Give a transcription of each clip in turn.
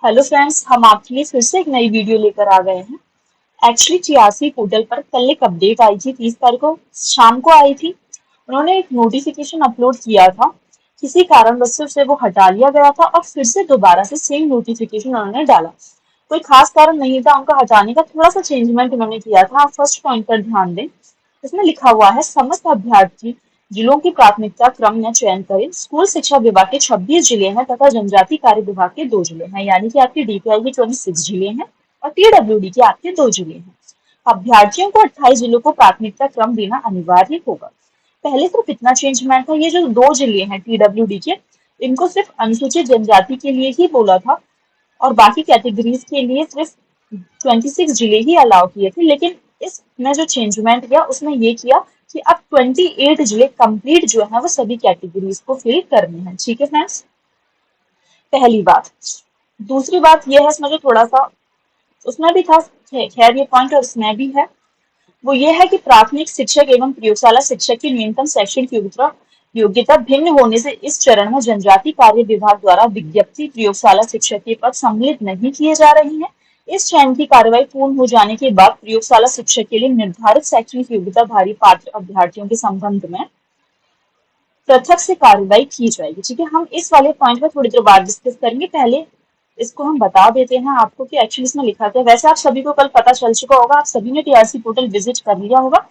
Hello friends, हम आपके लिए फिर से एक नई वीडियो लेकर आ गए हैं। एक्चुअली टीआरसी पोर्टल पर कल एक अपडेट आई थी, 30 तारीख को शाम को आई थी। उन्होंने एक नोटिफिकेशन अपलोड किया था। किसी कारणवश से उसे वो हटा लिया गया था और फिर से दोबारा से सेम नोटिफिकेशन उन्होंने डाला। कोई खास कारण नहीं था उनका हटाने का, थोड़ा सा चेंजमेंट उन्होंने किया था। आप फर्स्ट पॉइंट पर ध्यान दें। इसमें लिखा हुआ है, समस्त अभ्यर्थी जिलों की प्राथमिकता क्रम में चयन करें। स्कूल शिक्षा विभाग के 26 जिले हैं तथा जनजाति कार्य विभाग के 2 जिले हैं, यानी कि आपके डीपीआई के 26 जिले हैं और पीडब्ल्यूडी के आपके 2 जिले हैं। अभ्यर्थियों को 28 जिलों को प्राथमिकता क्रम देना अनिवार्य होगा। पहले सिर्फ इतना चेंजमेंट था, ये जो 2 जिले हैं पीडब्ल्यूडी के, इनको सिर्फ अनुसूचित जनजाति के लिए ही बोला था और बाकी कैटेगरीज के लिए सिर्फ 26 जिले ही अलाउ किए थे। लेकिन इसमें जो चेंजमेंट किया उसमें ये किया कि अब 28 जिले कंप्लीट जो है वो सभी कैटेगरीज को फिल करने हैं। ठीक है फ्रेंड्स, पहली बात। दूसरी बात ये है, इसमें जो थोड़ा सा उसमें भी था, खैर ये पॉइंट और इसमें भी है, वो ये है कि प्राथमिक शिक्षक एवं प्रयोगशाला शिक्षक की न्यूनतम शैक्षणिक योग्यता भिन्न होने से इस चरण में जनजाति कार्य विभाग द्वारा विज्ञप्ति प्रयोगशाला शिक्षक के पद सम्मिलित नहीं किए जा रहे हैं। इस चयन की कार्रवाई पूर्ण हो जाने के बाद प्रयोगशाला शिक्षक के लिए निर्धारित शैक्षणिक योग्यता धारी पात्र अभ्यर्थियों के संबंध में पृथक से कार्रवाई की जाएगी। ठीक है, हम इस वाले पॉइंट पर थोड़ी देर बाद डिस्कस करेंगे। पहले इसको हम बता देते हैं आपको कि एक्चुअली इसमें लिखा क्या है। वैसे आप सभी को कल पता चल चुका होगा, आप सभी ने टीआरसी पोर्टल विजिट कर लिया होगा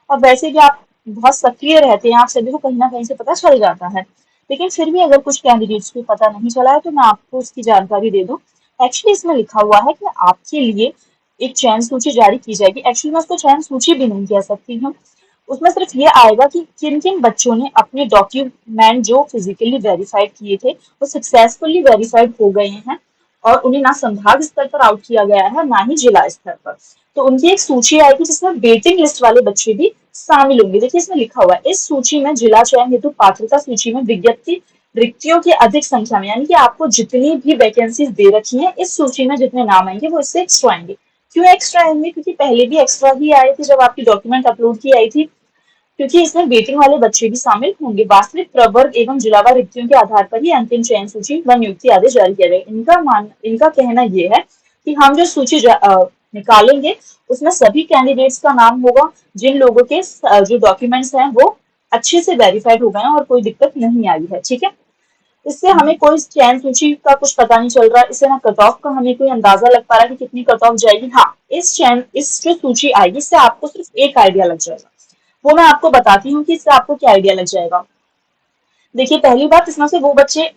और वैसे भी आप बहुत सक्रिय रहते हैं, आप सभी को कहीं ना कहीं से पता चल जाता है। लेकिन फिर भी अगर कुछ कैंडिडेट्स को पता नहीं चला है तो मैं आपको उसकी जानकारी दे दूं। एक्चुअली इसमें लिखा हुआ है कि आपके लिए एक चयन सूची जारी की जाएगी। एक्चुअली मैं उसको चयन सूची भी नहीं कह सकती हूँ, उसमें सिर्फ ये आएगा कि किन किन बच्चों ने अपने डॉक्यूमेंट जो फिजिकली वेरीफाइड किए थे वो सक्सेसफुली वेरीफाइड हो गए हैं और उन्हें ना संभाग स्तर पर आउट किया गया है ना ही जिला स्तर पर। तो उनकी एक सूची आएगी जिसमें वेटिंग लिस्ट वाले बच्चे भी शामिल होंगे। देखिए इसमें लिखा हुआ है, इस सूची में जिला चयन हेतु पात्रता सूची में विज्ञप्ति रिक्तियों की अधिक संख्या में, यानी कि आपको जितनी भी वैकेंसीज दे रखी हैं इस सूची में जितने नाम आएंगे वो इससे एक्स्ट्रा आएंगे। क्यों एक्स्ट्रा आएंगे? क्योंकि पहले भी एक्स्ट्रा ही आए थे जब आपकी डॉक्यूमेंट अपलोड की आई थी, क्योंकि इसमें वेटिंग वाले बच्चे भी शामिल होंगे। वास्तविक प्रवर्ग एवं जिलावार रिक्तियों के आधार पर ही अंतिम चयन सूची व नियुक्ति आदेश जारी किया जाएगा। इनका कहना ये है कि हम जो सूची निकालेंगे उसमें सभी कैंडिडेट्स का नाम होगा जिन लोगों के जो डॉक्यूमेंट्स हैं वो अच्छे से वेरीफाइड हो गए हैं और कोई दिक्कत नहीं आई है। ठीक है, इससे हमें कोई चयन सूची का कुछ पता नहीं चल रहा, इससे ना कट ऑफ का हमें कोई अंदाजा लग पा रहा है कि कितनी कट ऑफ जाएगी। हाँ, इस जो सूची आएगी इससे आपको सिर्फ एक आइडिया लग जाएगा, वो मैं आपको बताती हूँ कि इससे आपको क्या आइडिया लग जाएगा। देखिए पहली बात, इसमें से वो बच्चे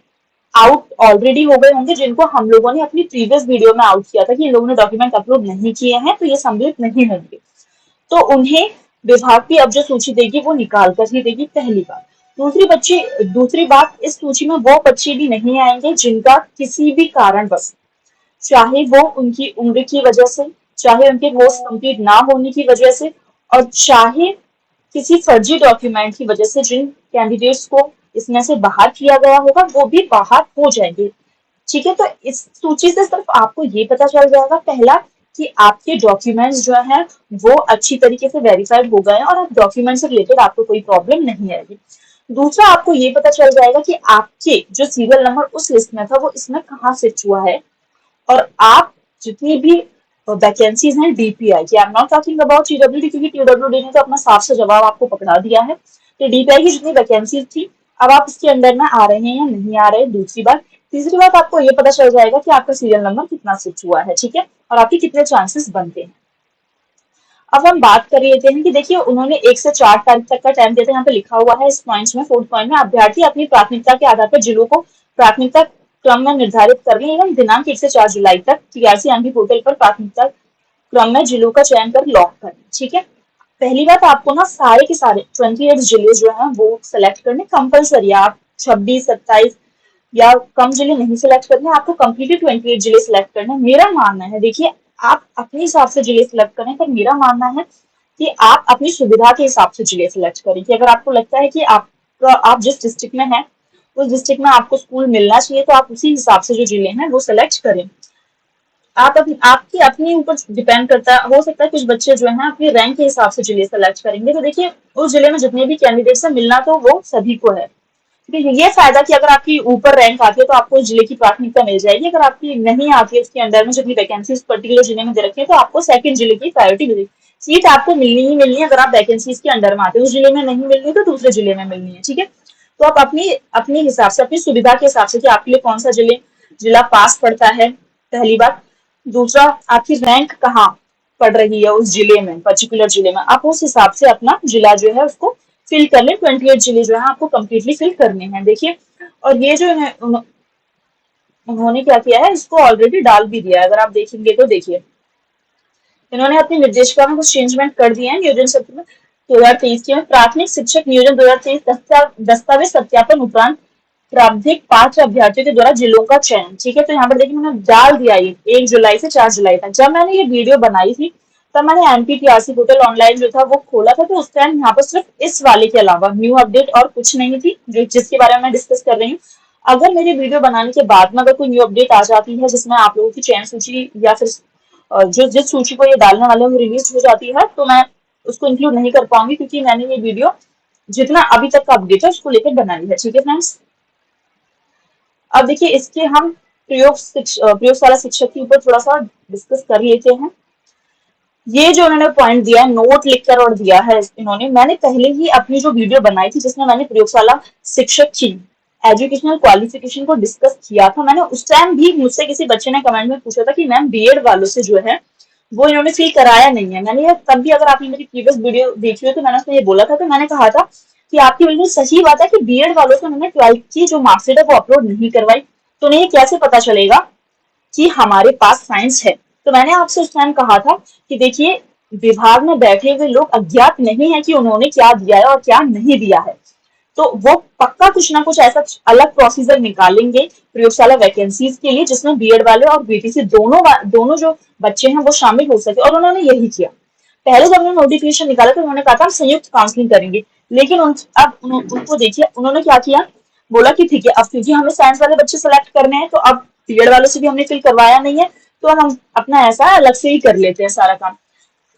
आउट ऑलरेडी हो गए होंगे जिनको हम लोगों ने अपनी प्रीवियस वीडियो में आउट किया था कि इन लोगों ने डॉक्यूमेंट अपलोड नहीं किए हैं तो ये सम्मिलित नहीं होंगे। तो उन्हें विभाग भी अब जो सूची देगी वो निकाल कर ही देगी, पहली बात। दूसरी बात, इस सूची में वो बच्चे भी नहीं आएंगे जिनका किसी भी कारणवश, चाहे वो उनकी उम्र की वजह से, चाहे उनके कोर्स कंप्लीट ना होने की वजह से और चाहे किसी फर्जी डॉक्यूमेंट की वजह से जिन कैंडिडेट्स को इसमें से बाहर किया गया होगा वो भी बाहर हो जाएंगे। ठीक है, तो इस सूची से सिर्फ आपको ये पता चल जाएगा, पहला कि आपके डॉक्यूमेंट्स जो है वो अच्छी तरीके से वेरीफाइड हो गए और आप डॉक्यूमेंट से रिलेटेड आपको कोई प्रॉब्लम नहीं आएगी। दूसरा, आपको ये पता चल जाएगा कि आपके जो सीरियल नंबर उस लिस्ट में था वो इसमें कहाँ शिफ्ट हुआ है और आप जितनी भी वैकेंसीज हैं डीपीआई की, I am not talking about TWD क्योंकि टीडब्ल्यूडी ने तो अपना साफ सा जवाब आपको पकड़ा दिया है। तो डीपीआई की जितनी वैकेंसीज थी अब आप इसके अंडर में आ रहे हैं या नहीं आ रहे हैं, दूसरी बात। तीसरी बात, आपको ये पता चल जाएगा कि आपका सीरियल नंबर कितना शिफ्ट हुआ है, ठीक है, और आपके कितने चांसेस बनते हैं। अब हम बात कर लेते हैं कि देखिए उन्होंने 1 से 4 तारीख तक का टाइम दिया था। यहाँ पे लिखा हुआ है इस पॉइंट्स में, 4th पॉइंट में, अभ्यर्थी अपनी प्राथमिकता के आधार पर जिलों को प्राथमिकता क्रम में निर्धारित करने एवं दिनांक 1 से 4 जुलाई तक टीआरसी एमपी पोर्टल पर प्राथमिकता क्रम में जिलों का चयन कर लॉक करना। ठीक है, पहली बात, आपको ना सारे के सारे 28 जिले जो हैं वो सिलेक्ट करने कंपलसरी है। आप 26, 27 या कम जिले नहीं सिलेक्ट करने, आपको कंप्लीटली 28 जिले सिलेक्ट करने। मेरा मानना है, देखिए आप अपने हिसाब से जिले सिलेक्ट करें, पर मेरा मानना है कि आप अपनी सुविधा के हिसाब से जिले सिलेक्ट करें। कि अगर आपको लगता है कि आप जिस डिस्ट्रिक्ट में हैं उस डिस्ट्रिक्ट में आपको स्कूल मिलना चाहिए तो आप उसी हिसाब से जो जिले हैं वो सिलेक्ट करें। आपकी अपने ऊपर डिपेंड करता है, हो सकता है कुछ बच्चे जो हैं अपने रैंक के हिसाब से जिले सेलेक्ट करेंगे। तो देखिए उस जिले में जितने भी कैंडिडेट्स हैं मिलना तो वो सभी को है, ठीक है, ये फायदा कि अगर आपकी ऊपर रैंक आती है तो आपको उस जिले की प्राथमिकता मिल जाएगी, अगर आपकी नहीं आती है उसके अंडर में जितनी वैकेंसीज पर्टिकुलर जिले में दे रखी है तो आपको सेकंड जिले की प्रायोरिटी मिलेगी। सीट आपको मिलनी ही मिलनी है अगर आप वैकेंसीज के अंडर में आते हो, उस जिले में नहीं मिलनी तो दूसरे जिले में मिलनी है। ठीक है, तो आप अपनी अपने हिसाब से, अपनी सुविधा के हिसाब से कि आपके लिए कौन सा जिला पास पड़ता है, पहली बात। दूसरा, आपकी रैंक कहाँ पड़ रही है उस जिले में, पर्टिकुलर जिले में, आप उस हिसाब से अपना जिला जो है उसको फिल कर लें। 28 जिले जो है आपको कंप्लीटली फिल करने हैं। देखिए, और ये जो है उन्होंने क्या किया है, इसको ऑलरेडी डाल भी दिया है, अगर आप देखेंगे तो देखिए इन्होंने अपनी निर्देशिका में कुछ चेंजमेंट कर दिए हैं। नियोजन सत्र में 2023 के में प्राथमिक शिक्षक नियोजन 2023 दस्तावेज सत्यापन उपरांत प्रारंभिक पात्र अभ्यर्थियों के द्वारा जिलों का चयन। ठीक है, तो यहाँ पर देखिए मैंने डाल दिया ये 1 जुलाई से 4 जुलाई तक। जब मैंने ये वीडियो बनाई थी तब मैंने एनपीटीआरसी पोर्टल ऑनलाइन जो था वो खोला था, तो उस टाइम यहाँ पर सिर्फ इस वाले के अलावा न्यू अपडेट और कुछ नहीं थी जो जिसके बारे में मैं डिस्कस कर रही हूँ। अगर मेरी वीडियो बनाने के बाद में अगर कोई न्यू अपडेट आ जाती है जिसमें आप लोगों की चयन सूची या फिर जो जिस सूची को ये डालने वाले हैं रिलीज हो जाती है, तो मैं उसको इंक्लूड नहीं कर पाऊंगी क्योंकि मैंने ये वीडियो जितना अभी तक का अपडेट है उसको लेकर बनाई है। ठीक है फ्रेंड्स, अब देखिए इसके हम प्रयोगशाला शिक्षक के ऊपर थोड़ा सा डिस्कस कर लेते हैं। ये जो उन्होंने पॉइंट दिया है, नोट लिखकर और दिया है इन्होंने, मैंने पहले ही अपनी जो वीडियो बनाई थी जिसमें मैंने प्रयोगशाला शिक्षक की एजुकेशनल क्वालिफिकेशन को डिस्कस किया था, मैंने उस टाइम भी मुझसे किसी बच्चे ने कमेंट में पूछा था कि मैम बीएड वालों से जो है वो इन्होंने फिल कराया नहीं है। मैंने ये तब भी, अगर आपने मेरी प्रीवियस वीडियो देखी हो तो मैंने उसमें ये बोला था, तो मैंने कहा था कि आपकी बिल्कुल सही बात है कि बीएड वालों से उन्होंने 12th की जो मार्कशीट है वो अपलोड नहीं करवाई, तो उन्हें कैसे पता चलेगा कि हमारे पास साइंस है। तो मैंने आपसे उस टाइम कहा था कि देखिए विभाग में बैठे हुए लोग अज्ञात नहीं है कि उन्होंने क्या दिया है और क्या नहीं दिया है, तो वो पक्का कुछ ना कुछ ऐसा अलग प्रोसीजर निकालेंगे प्रयोगशाला वैकेंसीज के लिए जिसमें बीएड वाले और बीटीसी दोनों जो बच्चे हैं वो शामिल हो सके, और उन्होंने यही किया। पहले जब उन्होंने नोटिफिकेशन निकाला तो उन्होंने कहा था हम संयुक्त काउंसलिंग करेंगे, लेकिन अब उनको देखिए उन्होंने क्या किया, बोला कि ठीक है अब क्योंकि हमें साइंस वाले बच्चे सेलेक्ट करने हैं तो अब बीएड वालों से भी हमने फिल करवाया नहीं है तो अब हम अपना ऐसा अलग से ही कर लेते हैं सारा काम।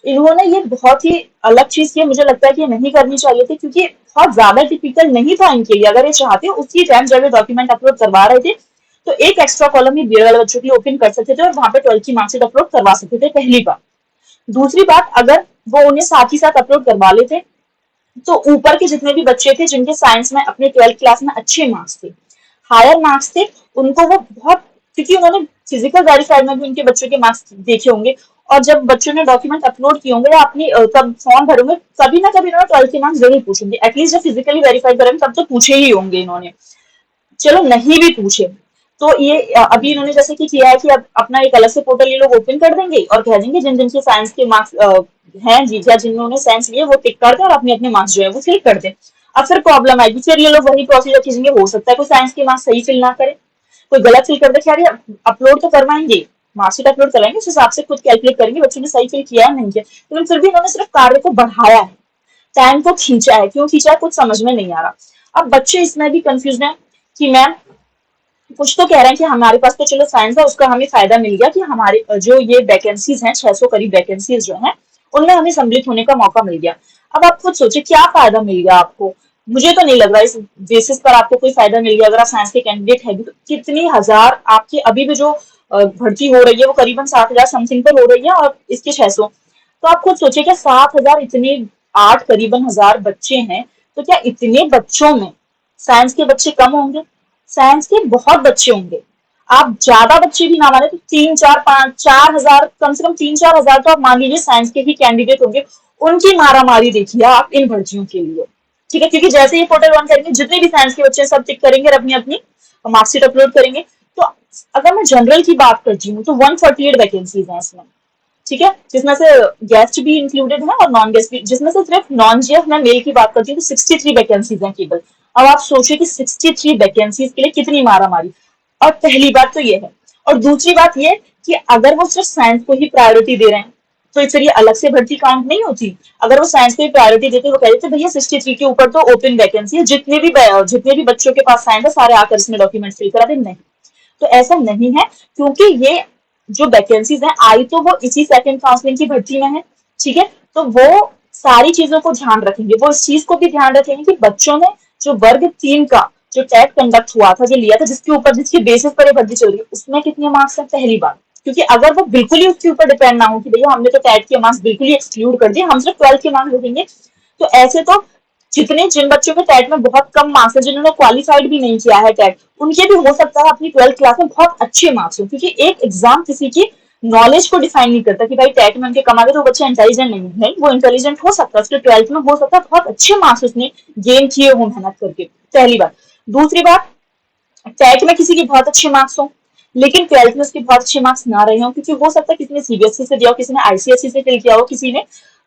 इन्होंने ये बहुत ही अलग चीज की, मुझे लगता है कि ये नहीं करनी चाहिए थी क्योंकि बहुत ज्यादा टिपिकल नहीं था इनके लिए। अगर ये चाहते उसी टाइम जब ये डॉक्यूमेंट अपलोड करवा रहे थे तो एक एक्स्ट्रा कॉलम ही बीएड वाले बच्चों के लिए ओपन कर सकते थे और वहां पे 12th की मार्कशीट अपलोड करवा सकते थे, पहली बात। दूसरी बात, अगर वो उन्हें साथ ही साथ अपलोड करवा लेते तो ऊपर के जितने भी बच्चे थे जिनके साइंस में अपने 12th क्लास में अच्छे मार्क्स थे, हायर मार्क्स थे, उनको वो बहुत, क्योंकि उन्होंने फिजिकल वेरीफाइड में भी उनके बच्चों के मार्क्स देखे होंगे और जब बच्चों ने डॉक्यूमेंट अपलोड किए होंगे या अपनी तब फॉर्म भरोगे कभी ना कभी इन्होंने 12th के मार्क्स जरूर पूछेंगे, एटलीस्ट जब फिजिकली वेरीफाई करेंगे तब तो पूछे ही होंगे इन्होंने, चलो नहीं भी पूछे तो ये अभी इन्होंने जैसे कि किया है कि अब अपना एक अलग से पोर्टल ये लोग ओपन कर देंगे और कह देंगे जिन जिनके साइंस के मार्क्स हैं जी या जिन्होंने साइंस लिए वो टिक कर दें और अपने अपने मार्क्स जो है वो फिल कर दें। अब फिर प्रॉब्लम आएगी, फिर ये लोग वही प्रोसीजर खींचेंगे, हो सकता है कोई साइंस के मार्क्स सही फिल ना करे, कोई गलत फिल कर दे, खैर अपलोड तो करवाएंगे, मार्कशीट अपलोड कराएंगे, उस हिसाब से खुद कैलकुलेट करेंगे बच्चों ने सही फिल किया है नहीं किया, लेकिन फिर भी इन्होंने सिर्फ कार्य को बढ़ाया है, टाइम को खींचा है, क्यों खींचा है कुछ समझ में नहीं आ रहा। अब बच्चे इसमें भी कंफ्यूज है कि मैम कुछ तो कह रहे हैं कि हमारे पास तो चलो साइंस है उसका हमें फायदा मिल गया कि हमारे जो ये वैकेंसीज हैं 600 करीब वैकेंसीज जो हैं उनमें हमें सम्मिलित होने का मौका मिल गया। अब आप खुद सोचिए क्या फायदा मिल गया आपको, मुझे तो नहीं लग रहा इस बेसिस पर आपको कोई फायदा मिल गया। अगर आप साइंस के कैंडिडेट है तो कितनी हजार आपकी अभी भी जो भर्ती हो रही है वो करीबन 7,000 समथिंग पर हो रही है और इसके 600, तो आप खुद सोचिए क्या 7,000 इतने 8 करीबन हजार बच्चे हैं तो क्या इतने बच्चों में साइंस के बच्चे कम होंगे? साइंस के बहुत बच्चे होंगे, आप ज्यादा बच्चे भी ना माने तो 3, 4, 5, 4 हजार, कम से कम 3, 4 हजार तो आप मान लीजिए साइंस के ही कैंडिडेट होंगे। उनकी मारामारी देखिए आप इन भर्तियों के लिए, ठीक है, क्योंकि जैसे ये पोर्टल ऑन करेंगे जितने भी साइंस के बच्चे सब टिक करेंगे और अपनी अपनी मार्कशीट अपलोड करेंगे। तो अगर मैं जनरल की बात करती हूँ तो 148 वैकेंसीज हैं इसमें, ठीक है, जिसमें से गेस्ट भी इंक्लूडेड है और नॉन गेस्ट भी, जिसमें से सिर्फ नॉन जीएफ मैं मेल की बात करती हूँ तो 63 वैकेंसीज हैं केवल। अब आप सोचिए कि 63 वैकेंसीज के लिए कितनी मारामारी। और पहली बात तो ये है, और दूसरी बात ये कि अगर वो सिर्फ साइंस को ही प्रायोरिटी दे रहे हैं तो फिर ये अलग से भर्ती काउंट नहीं होती। अगर वो साइंस को ही प्रायोरिटी देते वो कह देते भैया 63 के ऊपर तो ओपन वैकेंसी है, जितने भी बच्चों के पास साइंस है सारे आकर इसमें डॉक्यूमेंट फिल करा दें, नहीं, तो ऐसा नहीं है क्योंकि ये जो वैकेंसीज है आई तो वो इसी सेकंड काउंसलिंग की भर्ती में है, ठीक है, तो वो सारी चीजों को ध्यान रखेंगे, वो इस चीज को भी ध्यान रखेंगे कि बच्चों ने जो वर्ग 3 का जो टेट कंडक्ट हुआ था, जो लिया था, जिसके ऊपर, जिसकी बेसिस पर ये भर्ती चल रही है, उसमें कितने मार्क्स हैं? पहली बात, क्योंकि अगर वो बिल्कुल ही उसके ऊपर डिपेंड ना हो कि भैया हमने तो टेट के मार्क्स बिल्कुल ही एक्सक्लूड कर दिए, हम सिर्फ 12th के मार्क्स देखेंगे, तो ऐसे तो जिन बच्चों के टेट में बहुत कम मार्क्स है, जिन्होंने क्वालिफाइड भी नहीं किया है टेट, उनके भी हो सकता है अपनी 12th क्लास में बहुत अच्छे मार्क्स हो, क्योंकि एक एग्जाम किसी की नॉलेज को डिफाइन नहीं करता कि भाई टेट में उनके कम आ गए तो बच्चा इंटेलिजेंट नहीं, वो इंटेलिजेंट हो सकता है, उसके 12th में हो सकता है बहुत अच्छे मार्क्स उसने गेन किए हो मेहनत करके, पहली बात। दूसरी बात, टेट में किसी के बहुत अच्छे मार्क्स हो लेकिन 12th में उसके बहुत अच्छे मार्क्स ना रहे हो, क्योंकि हो सकता है किसी ने सीबीएसई से दिया हो, किसी ने आईसीएसई से फिल किया हो, किसी ने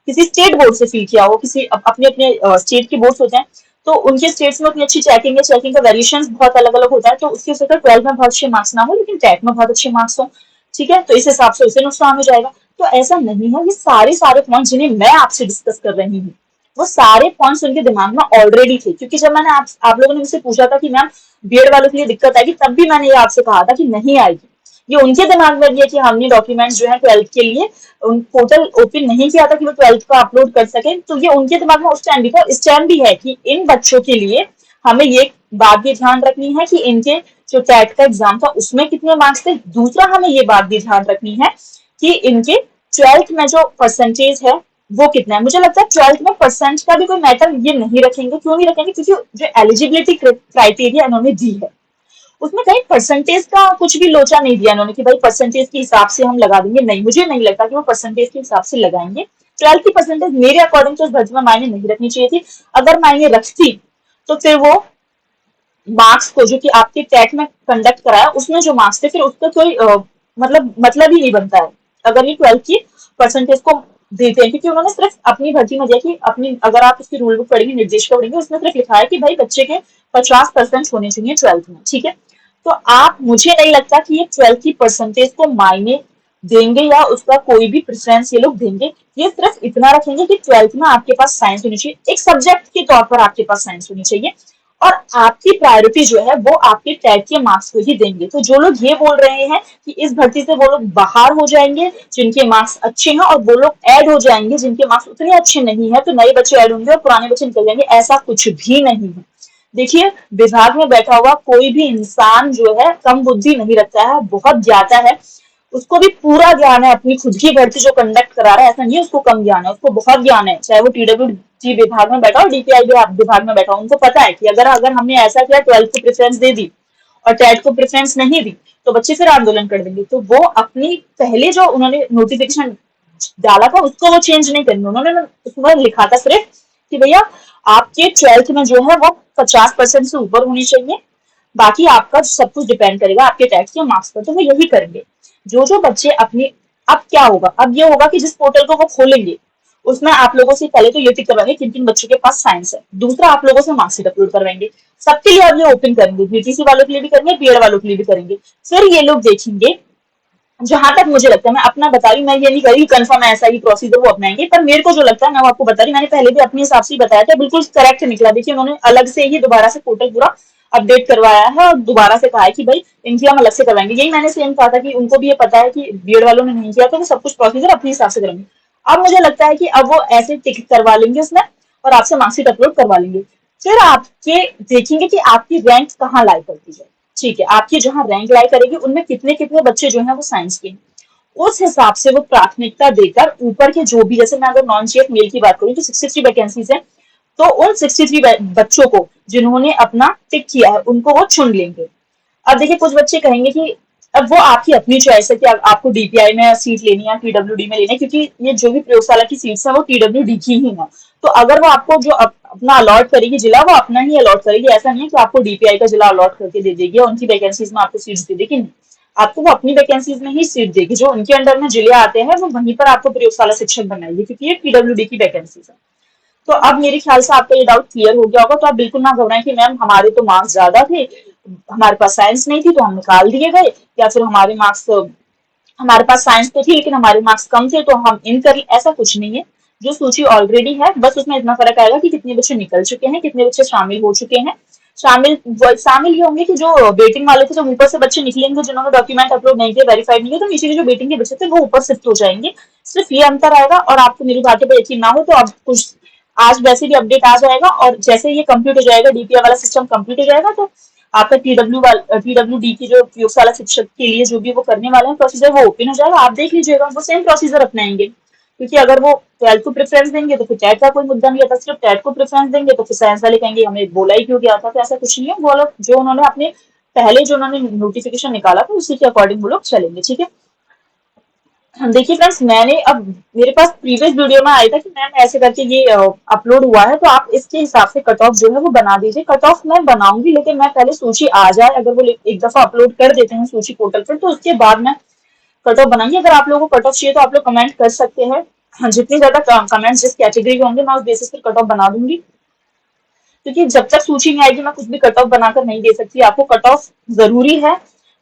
किसी स्टेट बोर्ड से फिल किया हो, किसी अपने अपने स्टेट के बोर्ड होते हैं, तो उनके स्टेट्स में उतनी अच्छी चेकिंग है, चेकिंग का वेरिएशन बहुत अलग अलग होता है, तो उसके वजह से 12th में बहुत अच्छे मार्क्स ना हो लेकिन टेट में बहुत अच्छे मार्क्स हो, ठीक है, तो इस हिसाब से उसे नुकसान हो जाएगा। तो ऐसा नहीं है, ये सारे सारे पॉइंट जिन्हें मैं आपसे डिस्कस कर रही हूँ, वो सारे पॉइंट्स उनके दिमाग में ऑलरेडी थे, क्योंकि जब मैंने आप लोगों ने मुझसे पूछा था कि मैम बीएड वालों के लिए दिक्कत आएगी, तब भी मैंने ये आपसे कहा था कि नहीं आएगी। ये उनके दिमाग में भी है कि हमने डॉक्यूमेंट जो है 12th के लिए पोर्टल ओपन नहीं किया था कि वो 12th का अपलोड कर सके, तो ये उनके दिमाग में उस टाइम भी था, इस टाइम भी है कि इन बच्चों के लिए हमें ये बात भी ध्यान रखनी है कि इनके जो टेट का एग्जाम था उसमें कितने मार्क्स थे। दूसरा हमें ये बात भी ध्यान रखनी है कि इनके 12th में जो परसेंटेज है वो कितना है। मुझे लगता है 12th में परसेंट का भी कोई मैटर ये नहीं रखेंगे, क्यों नहीं रखेंगे, क्योंकि जो एलिजिबिलिटी क्राइटेरिया इन्होंने दी है उसमें कहीं परसेंटेज का कुछ भी लोचा नहीं दिया इन्होंने कि भाई परसेंटेज के हिसाब से हम लगा देंगे, नहीं, मुझे नहीं लगता कि वो परसेंटेज के हिसाब से लगाएंगे। 12th की परसेंटेज मेरे अकॉर्डिंग तो उस भर्ती में मायने नहीं रखनी चाहिए थी, अगर मायने रखती तो फिर वो मार्क्स को जो कि आपके टेट में कंडक्ट कराया उसमें जो मार्क्स थे फिर उसका कोई मतलब ही नहीं बनता है अगर ये 12th की परसेंटेज को देते हैं, क्योंकि उन्होंने सिर्फ अपनी भर्ती में दिया कि अपनी, अगर आप उसकी रूल बुक पढ़ेंगे, निर्देशिका पढ़ेंगे, उसमें सिर्फ लिखा है कि भाई बच्चे के 50% होने चाहिए 12th में, ठीक है। तो आप, मुझे नहीं लगता कि ये 12th की परसेंटेज को मायने देंगे या उसका कोई भी प्रेफरेंस ये लोग देंगे। ये सिर्फ इतना रखेंगे कि 12th में आपके पास साइंस होनी चाहिए, एक सब्जेक्ट के तौर पर आपके पास साइंस होनी चाहिए, और आपकी प्रायोरिटी जो है वो आपके टेट के मार्क्स को ही देंगे। तो जो लोग ये बोल रहे हैं कि इस भर्ती से वो लोग बाहर हो जाएंगे जिनके मार्क्स अच्छे हैं और वो लोग ऐड हो जाएंगे जिनके मार्क्स उतने अच्छे नहीं है, तो नए बच्चे ऐड होंगे और पुराने बच्चे निकल जाएंगे, ऐसा कुछ भी नहीं है। देखिए, विभाग में बैठा हुआ कोई भी इंसान जो है कम बुद्धि नहीं रखता है, बहुत ज्यादा है, उसको भी पूरा ज्ञान है, अपनी खुद की भर्ती जो कंडक्ट करा रहा है, ऐसा नहीं है उसको कम ज्ञान है, उसको बहुत ज्ञान है, चाहे वो टीडब्ल्यूजी विभाग में बैठा हो, डीपीआई विभाग में बैठा हो, उनको पता है कि अगर अगर हमने ऐसा किया 12th को प्रेफरेंस दे दी और टेट को प्रेफरेंस नहीं दी तो बच्चे फिर आंदोलन कर देंगे। तो वो अपनी पहले जो उन्होंने नोटिफिकेशन डाला था उसको वो चेंज नहीं करनी, उन्होंने उसमें लिखा था सिर्फ कि भैया आपके 12th में जो है वो 50% से ऊपर होनी चाहिए, बाकी आपका सब कुछ डिपेंड करेगा आपके टेट के मार्क्स पर, तो वो यही करेंगे। जो बच्चे अपनी, अब क्या होगा, अब ये होगा कि जिस पोर्टल को वो खोलेंगे उसमें आप लोगों से पहले तो ये टिक करवाएंगे किन किन बच्चों के पास साइंस है, दूसरा आप लोगों से मार्कशीट अपलोड करवाएंगे, सबके लिए अब ये ओपन करेंगे, बीटीसी वालों के लिए भी करेंगे, बीएड वालों के लिए भी करेंगे। फिर ये लोग देखेंगे, जहां तक मुझे लगता है, मैं अपना बता रही हूँ, मैं ये नहीं करी कंफर्म ऐसा ही प्रोसीजर वो अपनाएंगे, पर मेरे को जो लगता है मैं आपको बता रही, मैंने पहले भी अपने हिसाब से बताया था, बिल्कुल करेक्ट निकला। देखिए, उन्होंने अलग से ही दोबारा से पोर्टल पूरा अपडेट करवाया है और दोबारा से कहा है कि भाई इनकी हम अलग से करवाएंगे। यही मैंने सेम कहा था कि उनको भी ये पता है कि बीएड वालों ने नहीं किया, तो वो सब कुछ प्रोसीजर अपने हिसाब से करेंगे। अब मुझे लगता है कि अब वो ऐसे टिक करवा लेंगे उसमें और आपसे मार्कशीट अपलोड करवा लेंगे, फिर आपके देखेंगे कि आपकी रैंक कहाँ लाई करती है, ठीक है, आपकी जहां रैंक लाई करेगी उनमें कितने कितने बच्चे जो है वो साइंस के हैं, उस हिसाब से वो प्राथमिकता देकर ऊपर के जो भी, जैसे मैं अगर नॉन जीएफ मेल की बात करूं तो 63 वैकेंसीज है, तो उन 63 बच्चों को जिन्होंने अपना टिक किया है उनको वो चुन लेंगे। अब देखिए, कुछ बच्चे कहेंगे कि अब वो आपकी अपनी चॉइस है कि आपको डीपीआई में सीट लेनी है, पीडब्ल्यूडी में लेनी है, क्योंकि ये जो भी प्रयोगशाला की सीट्स है वो पीडब्ल्यूडी की ही है, तो अगर वो आपको जो अपना अलॉट करेगी जिला, वो अपना ही अलॉट करेगी, ऐसा नहीं है कि आपको डीपीआई का जिला अलॉट करके दे देगी और उनकी वैकेंसीज में आपको सीट्स दे देगी, नहीं, आपको वो अपनी वैकेंसीज में ही सीट देगी, जो उनके अंडर में जिले आते हैं वो वहीं पर आपको प्रयोगशाला शिक्षक बनाएगी, क्योंकि ये पीडब्ल्यूडी की वैकेंसीज है। तो अब मेरे ख्याल से आपका ये डाउट क्लियर हो गया होगा, तो आप बिल्कुल ना घबराएं कि मैम हमारे तो मार्क्स ज्यादा थे, हमारे पास साइंस नहीं थी तो हम निकाल दिए गए, या फिर हमारे पास साइंस तो थी लेकिन हमारे मार्क्स कम थे तो हम इन कर, ऐसा कुछ नहीं है। जो सूची ऑलरेडी है बस उसमें इतना फर्क आएगा कि कितने बच्चे निकल चुके हैं, कितने बच्चे शामिल हो चुके हैं। शामिल ये होंगे कि जो वेटिंग वाले थे, जब ऊपर से बच्चे निकलेंगे जिन्होंने डॉक्यूमेंट अपलोड नहीं किए, वेरीफाइड नहीं किया, तो नीचे के जो वेटिंग के बच्चे थे वो ऊपर शिफ्ट हो जाएंगे, सिर्फ ये अंतर आएगा। और आपको मेरी बातों पर यकीन ना हो तो अब कुछ आज वैसे भी अपडेट आ जाएगा, और जैसे ये कंप्लीट हो जाएगा, डीपीआई वाला सिस्टम कंप्लीट हो जाएगा, तो आपका पीडब्ल्यूडी की जो प्रयोगशाला शिक्षक के लिए जो भी वो करने वाले हैं प्रोसीजर, वो ओपन हो जाएगा, आप देख लीजिएगा, वो सेम प्रोसीजर अपनाएंगे। क्योंकि अगर वो 12th को प्रेफरेंस देंगे तो फिर टेट का कोई मुद्दा नहीं आता, सिर्फ टेट को प्रेफरेंस देंगे तो फिर साइंस वाले कहेंगे हमें बोला ही क्यों गया था। तो ऐसा कुछ नहीं है, वो लोग जो उन्होंने अपने पहले जो उन्होंने नोटिफिकेशन निकाला था उसी के अकॉर्डिंग वो लोग चलेंगे, ठीक है। देखिए फ्रेंड्स, मैंने अब मेरे पास प्रीवियस वीडियो में आया था कि मैम ऐसे करके ये अपलोड हुआ है, तो आप इसके हिसाब से कट ऑफ जो है वो बना दीजिए। कट ऑफ मैं बनाऊंगी, लेकिन मैं पहले सूची आ जाए, अगर वो एक दफा अपलोड कर देते हैं सूची पोर्टल पर, तो उसके बाद मैं कट ऑफ बनाएंगे। अगर आप लोगों को कट ऑफ चाहिए तो आप लोग कमेंट कर सकते हैं। जितनी ज्यादा कमेंट्स जिस कैटेगरी के होंगे मैं उस बेसिस पर कट ऑफ बना दूंगी, क्योंकि जब तक सूची नहीं आएगी मैं कुछ भी कट ऑफ बनाकर नहीं दे सकती। आपको कट ऑफ जरूरी है,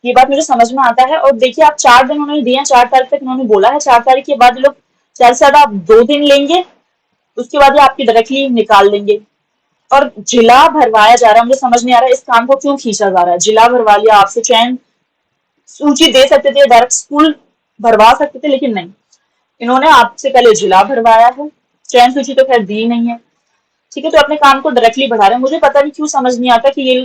ये बात मुझे समझ में आता है। और देखिए, आप 4 दिन उन्होंने दिए हैं, 4 तारीख तक उन्होंने बोला है, 4 तारीख के बाद ये लोग ज्यादा से ज्यादा आप 2 दिन लेंगे, उसके बाद ये आपकी डायरेक्टली निकाल देंगे। और जिला भरवाया जा रहा है, मुझे समझ नहीं आ रहा है इस काम को क्यों खींचा जा रहा है। जिला भरवा लिया, आपसे चयन सूची दे सकते थे, डायरेक्ट स्कूल भरवा सकते थे, लेकिन नहीं, इन्होंने आपसे पहले जिला भरवाया है, चयन सूची तो खैर दी नहीं है, ठीक है। तो अपने काम को डायरेक्टली बढ़ा रहे हैं। मुझे पता नहीं क्यों समझ नहीं आता कि ये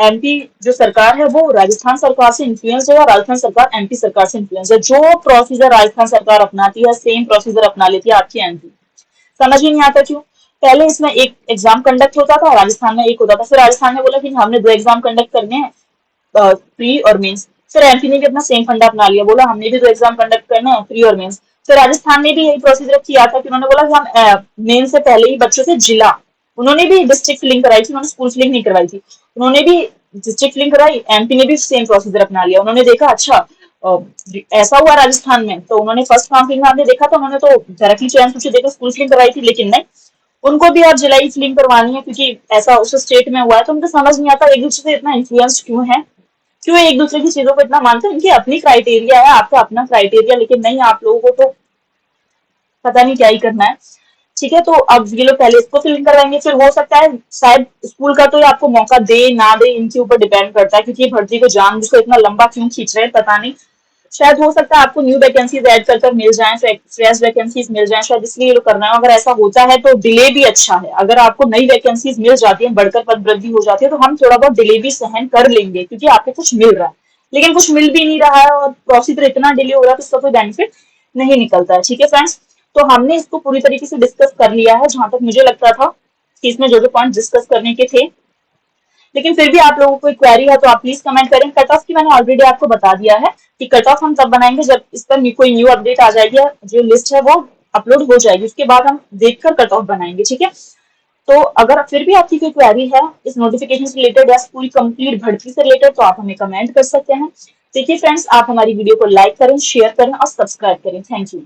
एमपी जो सरकार है वो राजस्थान सरकार से इन्फ्लुएंस है, और राजस्थान सरकार एमपी सरकार से इन्फ्लुएंस है। जो प्रोसीजर राजस्थान सरकार अपनाती है सेम प्रोसीजर अपना लेती है आपकी एमपी। समझ ही नहीं आता क्यों। पहले इसमें एक एग्जाम कंडक्ट होता था, राजस्थान में एक होता था, फिर राजस्थान ने बोला कि हमने 2 एग्जाम कंडक्ट करने हैं, प्री और मेंस। फिर एमपी ने भी अपना सेम फंडा अपना लिया, बोला हमने भी 2 एग्जाम कंडक्ट करने हैं, प्री और मेंस। फिर राजस्थान ने भी यही प्रोसीजर किया था कि उन्होंने बोला कि हम मेन से पहले ही बच्चों से जिला, उन्होंने भी डिस्ट्रिक्ट फिलिंग कराई थी, उन्होंने स्कूल फिलिंग नहीं करवाई थी, उन्होंने भी डिस्ट्रिक्ट फिलिंग कराई। एमपी ने भी सेम प्रोसीजर अपना लिया, उन्होंने देखा अच्छा ऐसा हुआ राजस्थान में, तो उन्होंने फर्स्ट काउंसलिंग में आपने देखा, तो उन्होंने तो डायरेक्टली चयन सूची देकर स्कूल फिलिंग करवाई थी, लेकिन नहीं, उनको भी अब जुलाई फिलिंग करवानी है, क्योंकि ऐसा उस स्टेट में हुआ है। तो मुझे समझ नहीं आता एक दूसरे से इतना इन्फ्लुएंस क्यों है, क्यों एक दूसरे की चीजों को इतना मानते हैं। उनकी अपनी क्राइटेरिया है, आपका अपना क्राइटेरिया, लेकिन नहीं, आप लोगों को तो पता नहीं क्या ही करना है, ठीक है। तो अब ये लोग पहले इसको फिलिंग करवाएंगे, फिर हो सकता है शायद स्कूल का तो ये आपको मौका दे ना दे, इनके ऊपर डिपेंड करता है, क्योंकि ये भर्ती को जानबूझकर इतना लंबा क्यों खींच रहे हैं पता नहीं। शायद हो सकता है आपको न्यू वैकेंसीज ऐड कर मिल जाए, फ्रेश वैकेंसीज मिल जाए, शायद इसलिए ये लोग करना है। अगर ऐसा होता है तो डिले भी अच्छा है, अगर आपको नई वैकेंसीज मिल जाती है, बढ़कर पद वृद्धि हो जाती है, तो हम थोड़ा बहुत डिले भी सहन कर लेंगे, क्योंकि आपको कुछ मिल रहा है। लेकिन कुछ मिल भी नहीं रहा है और प्रोसीजर इतना डिले हो रहा है, तो इसका कोई बेनिफिट नहीं निकलता है, ठीक है फ्रेंड्स। तो हमने इसको पूरी तरीके से डिस्कस कर लिया है, जहां तक मुझे लगता था कि इसमें जो जो पॉइंट डिस्कस करने के थे। लेकिन फिर भी आप लोगों को क्वेरी है तो आप प्लीज कमेंट करें। कट ऑफ की मैंने ऑलरेडी आपको बता दिया है कि कट ऑफ हम तब बनाएंगे जब इस पर कोई न्यू अपडेट आ जाएगी, जो लिस्ट है वो अपलोड हो जाएगी, उसके बाद हम देखकर कट ऑफ बनाएंगे, ठीक है। तो अगर फिर भी आपकी कोई क्वेरी है इस नोटिफिकेशन से रिलेटेड या पूरी कंप्लीट भर्ती से रिलेटेड, तो आप हमें कमेंट कर सकते हैं। देखिए फ्रेंड्स, आप हमारी वीडियो को लाइक करें, शेयर करें और सब्सक्राइब करें। Thank you.